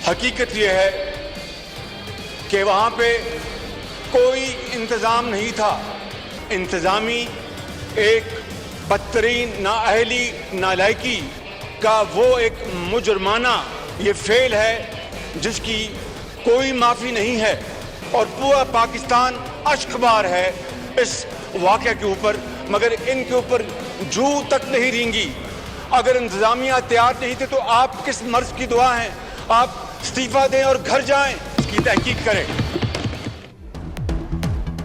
हकीकत यह है कि वहाँ पे कोई इंतज़ाम नहीं था। इंतज़ामी एक बदतरीन नाअहली नालायकी का वो एक मुजरमाना ये फेल है जिसकी कोई माफ़ी नहीं है, और पूरा पाकिस्तान अश्कबार है इस वाक़या के ऊपर, मगर इनके ऊपर जू तक नहीं रेंगी। अगर इंतज़ामिया तैयार नहीं थे तो आप किस मर्ज़ की दुआ हैं? आप इस्तीफ़ा दें और घर जाएं, इसकी तहकीक करें।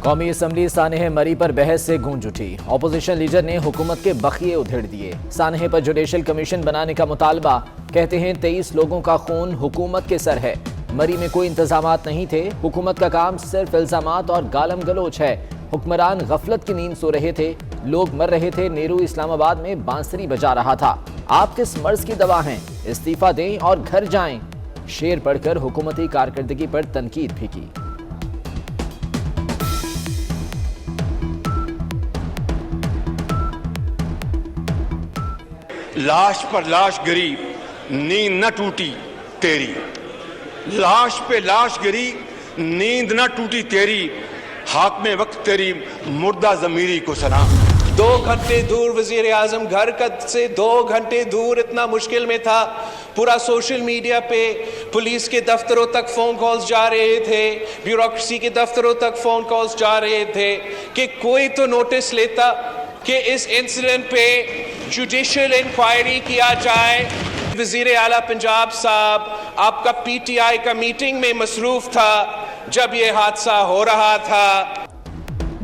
कौमी असम्बली सानह मरी पर बहस से गूंज उठी। अपोजिशन लीडर ने हुकूमत के बखिए उधेड़ दिए। सानह पर जुडिशल कमीशन बनाने का मुतालबा। कहते हैं 23 लोगों का खून हुकूमत के सर है। मरी में कोई इंतजामात नहीं थे। हुकूमत का काम सिर्फ इल्जामात और गालम गलोच है। हुक्मरान गफलत की नींद सो रहे थे, लोग मर रहे थे। नेहरू इस्लामाबाद में बांसुरी बजा रहा था। आप किस मर्ज की दवा हैं? इस्तीफा दें और घर जाएं। शेर पढ़कर हुकूमती कारकर्दगी पर तनकीद भी की। लाश पर लाश गिरी, नींद न टूटी तेरी। लाश पे लाश गिरी, नींद न टूटी तेरी। हाक में वक्त तेरी मुर्दा जमीरी को सलाम। 2 घंटे दूर वजीर आजम घर से 2 घंटे दूर इतना मुश्किल में था। पूरा सोशल मीडिया पे पुलिस के दफ्तरों तक फोन कॉल्स जा रहे थे, ब्यूरोक्रेसी के दफ्तरों तक फोन कॉल्स जा रहे थे कि कोई तो नोटिस लेता कि इस इंसिडेंट पे जुडिशियल इंक्वायरी किया जाए। वजीर आला पंजाब साहब आपका पीटीआई का मीटिंग में मसरूफ था जब ये हादसा हो रहा था।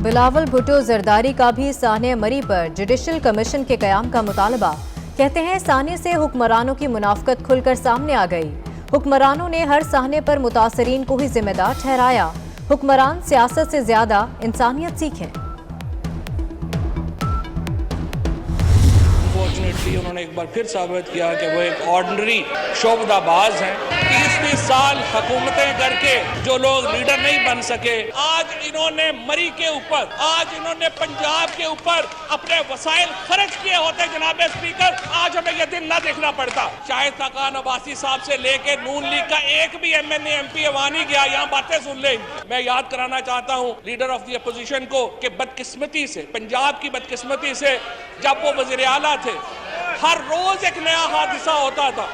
बिलावल भुट्टो जरदारी का भी सानह मरी पर जुडिशल कमीशन के कयाम का मुतालबा। कहते हैं सानह से हुक्मरानों की मुनाफकत खुलकर सामने आ गई। हुक्मरानों ने हर साहने पर मुतासरीन को ही जिम्मेदार ठहराया। हुक्मरान सियासत से ज्यादा इंसानियत सीखें। अनफॉर्चुनेटली उन्होंने एक बार फिर साबित किया कि वो एक ऑर्डिनरी शोबदाबाज हैं। 30 साल हुकूमतें करके जो लोग लीडर नहीं बन सके, आज इन्होंने मरी के ऊपर, आज इन्होंने पंजाब के ऊपर अपने वसाइल खर्च किए होते जनाब स्पीकर, आज हमें यह दिन ना देखना पड़ता। शाहिद खाकान अब्बासी साहब से लेके नून लीग का एक भी MNA MP वहां नहीं गया, यहाँ बातें सुन ले। मैं याद कराना चाहता हूँ लीडर ऑफ द अपोजिशन को कि बदकिस्मती से, पंजाब की बदकिस्मती से जब वो वजीर आला थे, हर रोज एक नया हादसा होता था।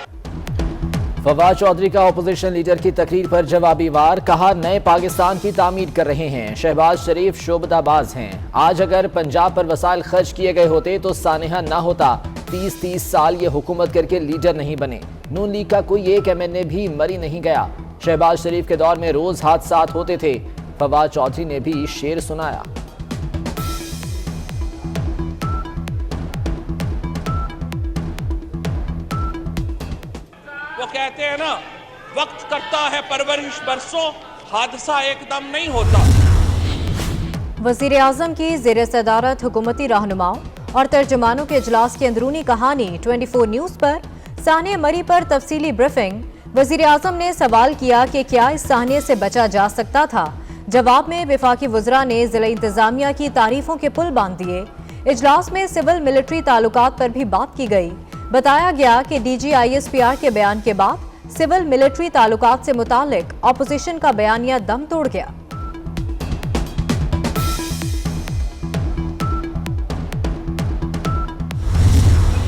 फवाद चौधरी का अपोजिशन लीडर की तकरीर पर जवाबी वार। कहा नए पाकिस्तान की तामीर कर रहे हैं। शहबाज शरीफ शोबदाबाज हैं। आज अगर पंजाब पर वसाइल खर्च किए गए होते तो सानेहा ना होता। 30 साल ये हुकूमत करके लीडर नहीं बने। नून लीग का कोई एक MNA भी मरी नहीं गया। शहबाज शरीफ के दौर में रोज हादसात होते थे। फवाद चौधरी ने भी शेर सुनाया। कहते हैं ना, वक्त करता है परवरिश बरसों, हादसा एकदम नहीं होता। वजीर आजम की ज़ेर सदारत हुकूमती रहनुमाओं और तर्जमानों के इजलास की अंदरूनी कहानी 24 न्यूज़ पर। सानह मरी पर तफसीली ब्रीफिंग। वजीर आजम ने सवाल किया कि क्या इस साहने से बचा जा सकता था। जवाब में वफाकी वज़रा ने ज़िला इंतजामिया की तारीफों के पुल बांध दिए। इजलास में सिविल मिलिट्री ताल्लुकात पर भी बात की गई। बताया गया कि DG ISPR के बयान के बाद सिविल मिलिट्री ताल्लुकात से मुतालिक अपोजिशन का बयानिया दम तोड़ गया।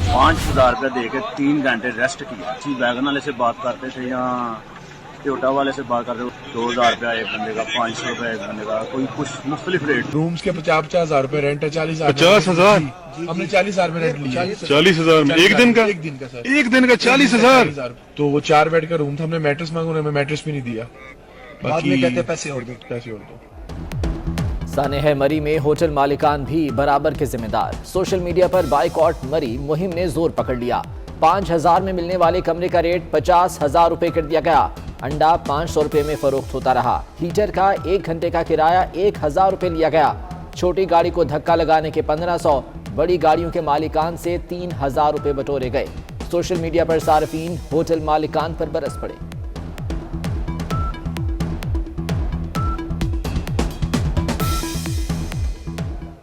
5,000 रुपये दे के 3 घंटे रेस्ट किया। वैगन वाले से बात करते थे या टोटा वाले से बात करते थे। 2,000 रुपया एक बंदे का, 500 रुपया एक बंदे का, कोई कुछ मुख्तलिफ रेट। रूम्स के 50,000 रुपए रेंट है। 40,000 हमने 40,000 में रेंट लिया। 40,000 में एक दिन का? एक दिन का सर, एक दिन का 40,000। तो वो 4 बेड का रूम था। हमने मैट्रेस मांगा, उन्होंने मैट्रेस भी नहीं दिया। बाद में कहते पैसे और दो, पैसे और दो। सानह मरी में होटल मालिकान भी बराबर के जिम्मेदार। सोशल मीडिया पर बाइकॉट मरी मुहिम ने जोर पकड़ लिया। 5,000 में मिलने वाले कमरे का रेट 50,000 रुपए कर दिया गया। अंडा 500 रुपए में फरोख्त होता रहा। हीटर का 1 घंटे का किराया 1,000 रुपए लिया गया। छोटी गाड़ी को धक्का लगाने के 1,500, बड़ी गाड़ियों के मालिकान से 3,000 रुपए बटोरे गए। सोशल मीडिया पर सार्फिन होटल मालिकान पर बरस पड़े।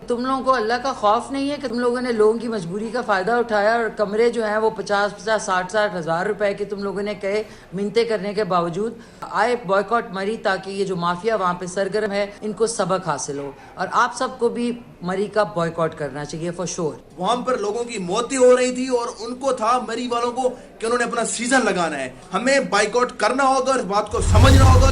तुम लोगों को अल्लाह का खौफ नहीं है कि तुम लोगों ने लोगों की मजबूरी का फ़ायदा उठाया और कमरे जो हैं वो 50-50, 60-60 हज़ार रुपए के तुम लोगों ने कहे मिन्नतें करने के बावजूद आए बॉयकॉट मरी, ताकि ये जो माफिया वहाँ पे सरगर्म है इनको सबक हासिल हो। और आप सबको भी मरी का बॉयकॉट करना चाहिए फॉर श्योर। वहाँ पर लोगों की मौतें हो रही थी और उनको था मरी वालों को कि उन्होंने अपना सीजन लगाना है। हमें बॉयकॉट करना होगा, इस बात को समझना होगा।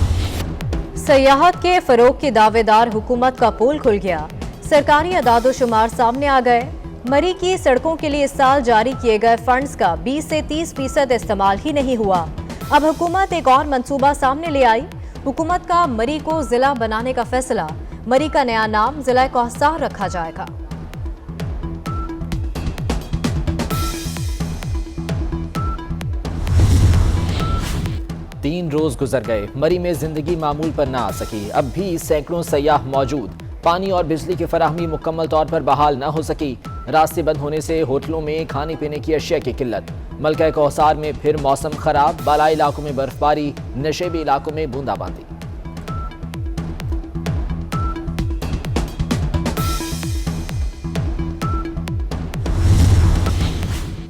सयाहत के फरोग के दावेदार हुकूमत का पोल खुल गया। सरकारी अदादोशुमार सामने आ गए। मरी की सड़कों के लिए इस साल जारी किए गए फंड्स का 20 से 30% इस्तेमाल ही नहीं हुआ। अब हुकूमत एक और मंसूबा सामने ले आई। हुकूमत का मरी को जिला बनाने का फैसला। मरी का नया नाम जिला कौसार रखा जाएगा। तीन रोज गुजर गए, मरी में जिंदगी मामूल पर ना आ सकी। अब भी सैकड़ों सयाह मौजूद। पानी और बिजली की फराहमी मुकम्मल तौर पर बहाल न हो सकी। रास्ते बंद होने से होटलों में खाने पीने की अशिया की किल्लत। मलका कौसार में फिर मौसम खराब। बालाई इलाकों में बर्फबारी, नशेबी इलाकों में बूंदाबांदी।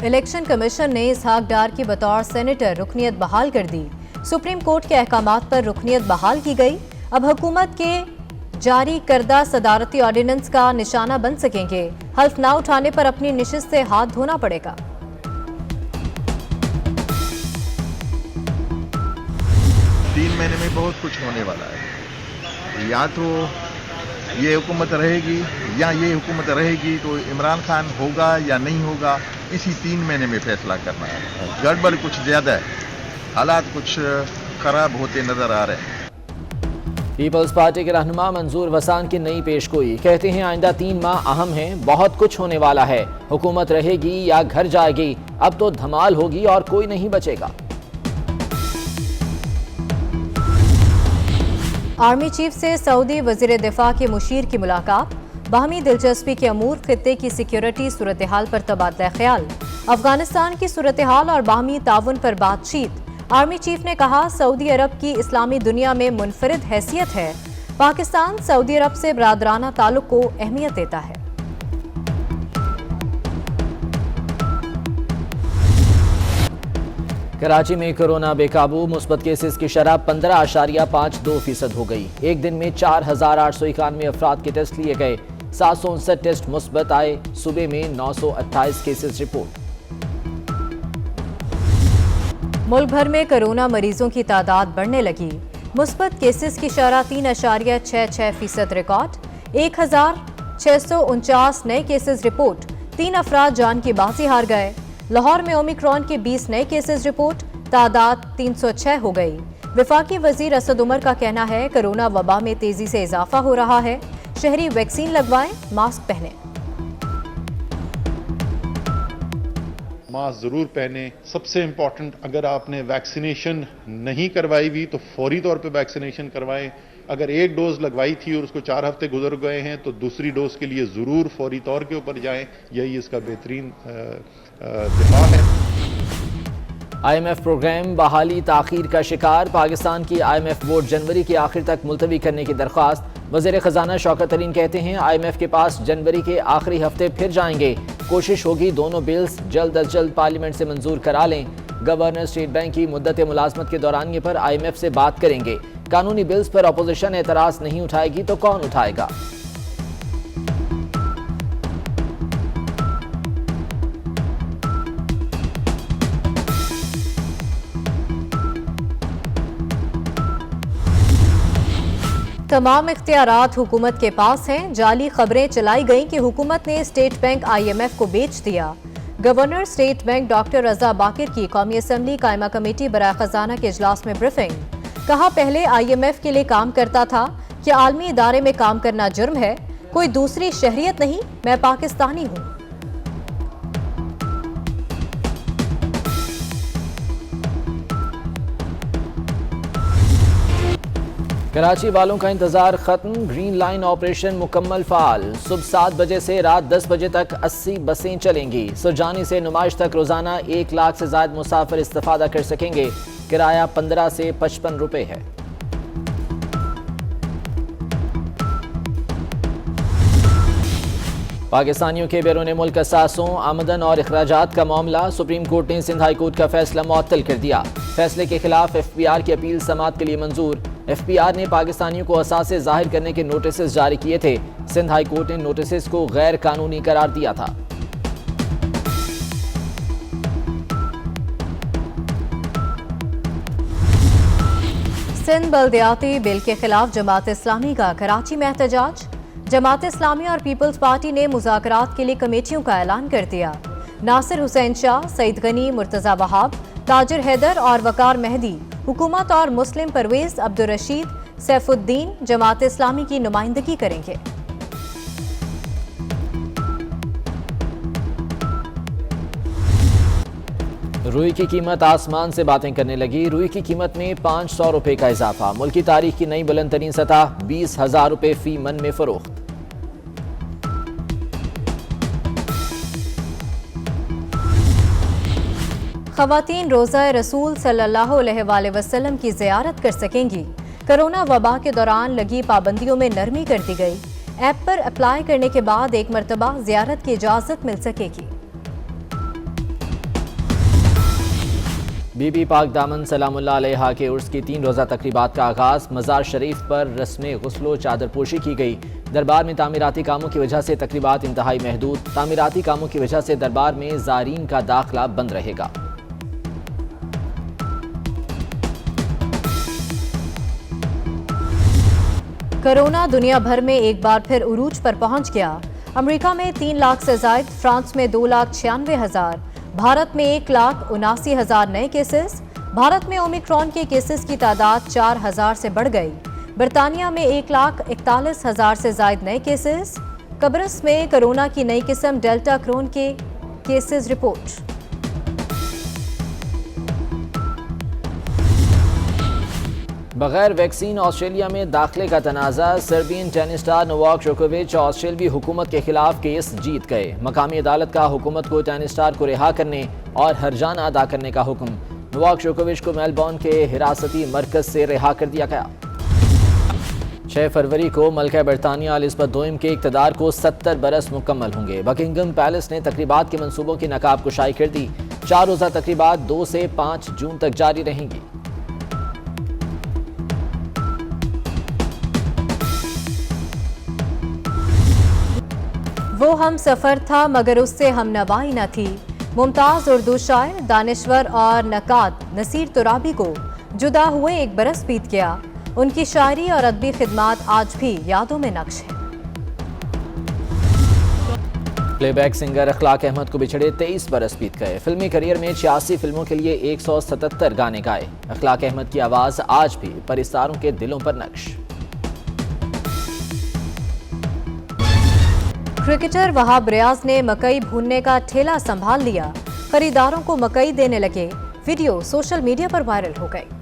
इलेक्शन कमीशन ने इसहाक डार की बतौर सेनेटर रुकनियत बहाल कर दी। सुप्रीम कोर्ट के अहकामात पर रुकनियत बहाल की गई। अब हुकूमत के जारी करदा सदारती ऑर्डिनेंस का निशाना बन सकेंगे। हल्फ ना उठाने पर अपनी निशिस्त से हाथ धोना पड़ेगा। 3 महीने में बहुत कुछ होने वाला है। या तो ये हुकूमत रहेगी या ये हुकूमत रहेगी, तो इमरान खान होगा या नहीं होगा, इसी 3 महीने में फैसला करना है। गड़बड़ कुछ ज्यादा है, हालात कुछ खराब होते नजर आ रहे हैं। पीपल्स पार्टी के रहनुमा मंजूर वसान की नई पेशगोई। कहते हैं आइंदा 3 माह अहम हैं, बहुत कुछ होने वाला है। हुकूमत रहेगी या घर जाएगी, अब तो धमाल होगी और कोई नहीं बचेगा। आर्मी चीफ से सऊदी वजीर दिफा के मुशीर की मुलाकात। बाहमी दिलचस्पी के अमूर, खित्ते की सिक्योरिटी सूरत हाल पर तबादला ख्याल। अफगानिस्तान की सूरत हाल और बाहमी ताउन पर बातचीत। आर्मी चीफ ने कहा सऊदी अरब की इस्लामी दुनिया में मुनफरिद हैसियत है। पाकिस्तान सऊदी अरब से बरादराना ताल्लुक को अहमियत देता है। कराची में कोरोना बेकाबू। मुस्बत केसेस की शरह 15.52% हो गई। एक दिन में 4,891 अफराद के टेस्ट लिए गए। 759 टेस्ट मुस्बत आए। सूबे में 928 केसेस रिपोर्ट। मुल्क भर में कोरोना मरीजों की तादाद बढ़ने लगी। मुस्बत केसेस की शरह 3.66% रिकॉर्ड। 1,649 नए केसेस रिपोर्ट। 3 अफराद जान की बाजी हार गए। लाहौर में ओमिक्रॉन के 20 नए केसेस रिपोर्ट। तादाद 306 हो गई। वफाकी वजीर असद उमर का कहना है कोरोना वबा में तेजी से इजाफा हो रहा है। शहरी वैक्सीन लगवाएं, मास्क पहनें। मास्क ज़रूर पहने। सबसे इम्पॉर्टेंट, अगर आपने वैक्सीनेशन नहीं करवाई हुई तो फौरी तौर पे वैक्सीनेशन करवाएं। अगर 1 डोज लगवाई थी और उसको 4 हफ्ते गुजर गए हैं तो दूसरी डोज के लिए ज़रूर फौरी तौर के ऊपर जाएं। यही इसका बेहतरीन दिफा है। IMF प्रोग्राम बहाली ताखीर का शिकार। पाकिस्तान की IMF वोट जनवरी के आखिर तक मुलतवी करने की दरख्वास्त। वज़ीर ख़जाना शौकत तरीन कहते हैं IMF के पास जनवरी के आखिरी हफ्ते फिर जाएंगे। कोशिश होगी दोनों बिल्स जल्द अज जल्द पार्लियामेंट से मंजूर करा लें। गवर्नर स्टेट बैंक की मुद्दत मुलाजमत के दौरानिए पर IMF से बात करेंगे। कानूनी बिल्स पर अपोजिशन एतराज़ नहीं उठाएगी तो कौन उठाएगा। तमाम इख्तियारात हुकूमत के पास हैं। जाली खबरें चलाई गईं कि हुकूमत ने स्टेट बैंक IMF को बेच दिया। गवर्नर स्टेट बैंक डॉक्टर रजा बाकिर की कौमी असम्बली कायमा कमेटी बराए खजाना के इजलास में ब्रीफिंग। कहा पहले IMF के लिए काम करता था कि आलमी इदारे में काम करना जुर्म है। कोई दूसरी शहरियत नहीं, मैं पाकिस्तानी हूँ। कराची वालों का इंतजार खत्म। ग्रीन लाइन ऑपरेशन मुकम्मल फाल। सुबह 7 बजे से रात 10 बजे तक 80 बसें चलेंगी। सुरजानी से नुमाइश तक रोजाना 1 लाख से ज्यादा मुसाफिर इस्तेफादा कर सकेंगे। किराया 15 से 55 रुपए है। पाकिस्तानियों के बैरून मुल्क असासों, आमदन और अखराजात का मामला, सुप्रीम कोर्ट ने सिंध हाई कोर्ट का फैसला मुअत्तल कर दिया। फैसले के खिलाफ FPR की अपील समाअत के लिए मंजूर। FPR ने पाकिस्तानियों को असासे जाहिर करने के नोटिस जारी किए थे। सिंध हाई कोर्ट ने नोटिस को गैर कानूनी करार दिया था। सिंध बल्दियाती बिल के खिलाफ जमात इस्लामी का कराची में एहतजाज। जमात इस्लामी और पीपल्स पार्टी ने मुज़ाकरात के लिए कमेटियों का ऐलान कर दिया। नासिर हुसैन शाह, सईद गनी, मुर्तज़ा वहाब, ताजिर हैदर और वकार मेहदी हुकूमत और मुस्लिम परवेज अब्दुल रशीद, सैफुद्दीन जमात इस्लामी की नुमाइंदगी करेंगे। रुई की कीमत आसमान से बातें करने लगी। रुई की कीमत में 500 रुपए का इजाफा। मुल्की तारीख की नई बुलंद तरीन सतह 20,000 रुपए फी मन में फरोख्त। खवातीन रोज़ा रसूल सल्लल्लाहु अलैहि वसल्लम की ज़ियारत कर सकेंगी। कोरोना वबा के दौरान लगी पाबंदियों में नरमी कर दी गई। ऐप पर अप्लाई करने के बाद एक मरतबा ज़ियारत की इजाज़त मिल सकेगी। बीबी पाक दामन सलामुल्लाह अलैहा के उर्स की 3 रोज़ा तकरीबात का आगाज़। मज़ार शरीफ पर रस्म गुस्लो चादरपोशी की गई। दरबार में तामीराती कामों की वजह से तकरीबात इंतहाई महदूद। तामीराती कामों की वजह से दरबार में ज़ारीन का दाखिला बंद रहेगा। कोरोना दुनिया भर में एक बार फिर उरूज पर पहुंच गया। अमेरिका में 3 लाख से जायद, फ्रांस में 2,96,000, भारत में 1,79,000 नए केसेस। भारत में ओमिक्रॉन के केसेस की तादाद 4,000 से बढ़ गई। बरतानिया में 1,41,000 से जायद नए केसेस। कब्रस में कोरोना की नई किस्म डेल्टा क्रोन के केसेस रिपोर्ट। बगैर वैक्सीन ऑस्ट्रेलिया में दाखिले का तनाज़ा। सर्बियन टेनिस स्टार नोवाक जोकोविच ऑस्ट्रेलियाई हुकूमत के खिलाफ केस जीत गए। मकामी अदालत का हुकूमत को टेनिस स्टार को रिहा करने और हर्जाना अदा करने का हुक्म। नोवाक जोकोविच को मेलबर्न के हिरासती मरकज से रिहा कर दिया गया। 6 फरवरी को मलका बरतानिया एलिज़ाबेथ दोम के इक़्तिदार को 70 बरस मुकम्मल होंगे। बकिंगम पैलेस ने तकरीबात के मंसूबों की नकाब कुशाई कर दी। 4 रोज़ा तकरीबात 2 से 5 जून तक जारी रहेंगी। वो हम सफ़र था मगर उससे हम नवाई न थी। मुमताज़ उर्दू शायर, दानिश्वर और नकाद नसीर तुराबी को जुदा हुए 1 बरस बीत गया। उनकी शायरी और अदबी खिदमात आज भी यादों में नक्श है। प्लेबैक सिंगर अखलाक अहमद को बिछड़े 23 बरस बीत गए। फिल्मी करियर में 86 फिल्मों के लिए 177 गाने गाए। अखलाक अहमद की आवाज़ आज भी परिस्तारों के दिलों पर नक्श। क्रिकेटर वहाब रियाज ने मकई भूनने का ठेला संभाल लिया। खरीदारों को मकई देने लगे। वीडियो सोशल मीडिया पर वायरल हो गई।